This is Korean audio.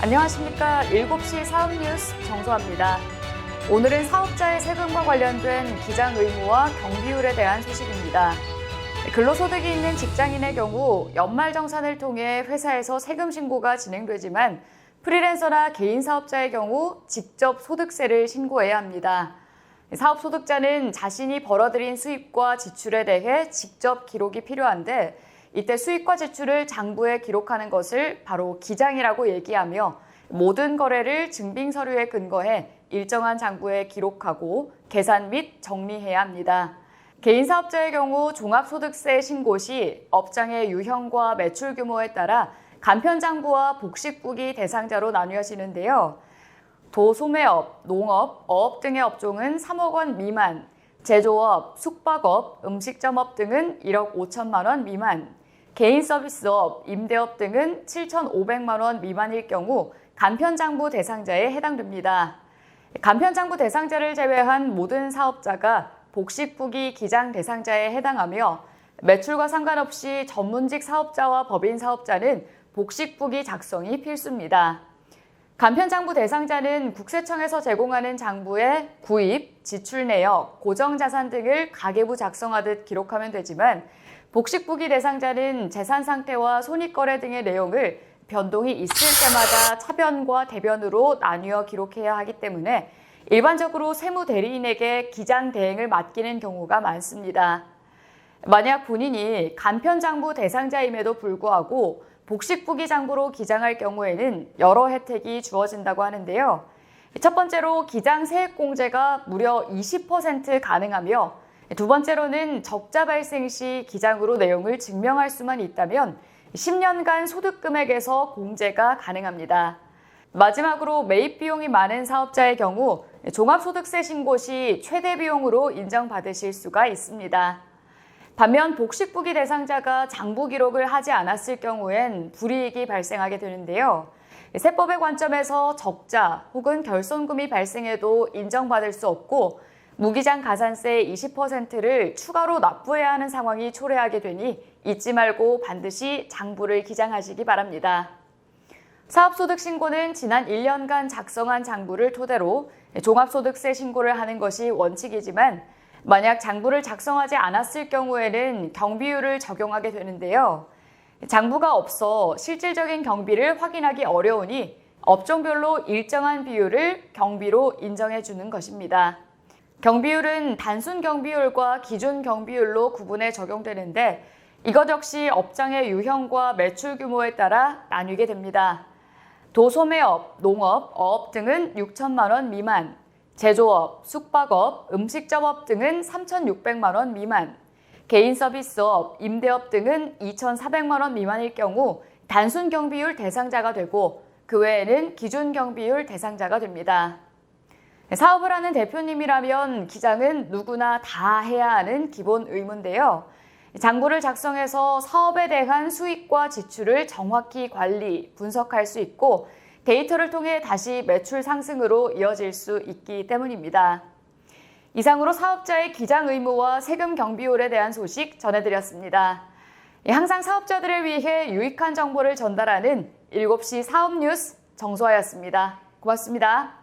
안녕하십니까. 7시 사업 뉴스 정소아입니다. 오늘은 사업자의 세금과 관련된 기장 의무와 경비율에 대한 소식입니다. 근로소득이 있는 직장인의 경우 연말정산을 통해 회사에서 세금 신고가 진행되지만 프리랜서나 개인 사업자의 경우 직접 소득세를 신고해야 합니다. 사업소득자는 자신이 벌어들인 수입과 지출에 대해 직접 기록이 필요한데 이때 수입과 지출을 장부에 기록하는 것을 바로 기장이라고 얘기하며 모든 거래를 증빙 서류에 근거해 일정한 장부에 기록하고 계산 및 정리해야 합니다. 개인 사업자의 경우 종합소득세 신고 시 업장의 유형과 매출 규모에 따라 간편장부와 복식부기 대상자로 나뉘어지는데요. 도소매업, 농업, 어업 등의 업종은 3억 원 미만, 제조업, 숙박업, 음식점업 등은 1억 5천만 원 미만, 개인 서비스업, 임대업 등은 7,500만 원 미만일 경우 간편장부 대상자에 해당됩니다. 간편장부 대상자를 제외한 모든 사업자가 복식부기 기장 대상자에 해당하며 매출과 상관없이 전문직 사업자와 법인 사업자는 복식부기 작성이 필수입니다. 간편장부 대상자는 국세청에서 제공하는 장부에 구입, 지출 내역, 고정자산 등을 가계부 작성하듯 기록하면 되지만 복식부기 대상자는 재산 상태와 손익거래 등의 내용을 변동이 있을 때마다 차변과 대변으로 나뉘어 기록해야 하기 때문에 일반적으로 세무대리인에게 기장 대행을 맡기는 경우가 많습니다. 만약 본인이 간편장부 대상자임에도 불구하고 복식부기 장부로 기장할 경우에는 여러 혜택이 주어진다고 하는데요. 첫 번째로 기장 세액공제가 무려 20% 가능하며 두 번째로는 적자 발생 시 기장으로 내용을 증명할 수만 있다면 10년간 소득금액에서 공제가 가능합니다. 마지막으로 매입 비용이 많은 사업자의 경우 종합소득세 신고 시 최대 비용으로 인정받으실 수가 있습니다. 반면 복식부기 대상자가 장부 기록을 하지 않았을 경우엔 불이익이 발생하게 되는데요. 세법의 관점에서 적자 혹은 결손금이 발생해도 인정받을 수 없고 무기장 가산세 20%를 추가로 납부해야 하는 상황이 초래하게 되니 잊지 말고 반드시 장부를 기장하시기 바랍니다. 사업소득 신고는 지난 1년간 작성한 장부를 토대로 종합소득세 신고를 하는 것이 원칙이지만 만약 장부를 작성하지 않았을 경우에는 경비율을 적용하게 되는데요. 장부가 없어 실질적인 경비를 확인하기 어려우니 업종별로 일정한 비율을 경비로 인정해 주는 것입니다. 경비율은 단순 경비율과 기준 경비율로 구분해 적용되는데 이것 역시 업장의 유형과 매출 규모에 따라 나뉘게 됩니다. 도소매업, 농업, 어업 등은 6천만 원 미만, 제조업, 숙박업, 음식점업 등은 3,600만 원 미만, 개인 서비스업, 임대업 등은 2,400만 원 미만일 경우 단순 경비율 대상자가 되고 그 외에는 기준 경비율 대상자가 됩니다. 사업을 하는 대표님이라면 기장은 누구나 다 해야 하는 기본 의무인데요. 장부를 작성해서 사업에 대한 수익과 지출을 정확히 관리, 분석할 수 있고 데이터를 통해 다시 매출 상승으로 이어질 수 있기 때문입니다. 이상으로 사업자의 기장 의무와 세금 경비율에 대한 소식 전해드렸습니다. 항상 사업자들을 위해 유익한 정보를 전달하는 7시 사업 뉴스 정소아였습니다. 고맙습니다.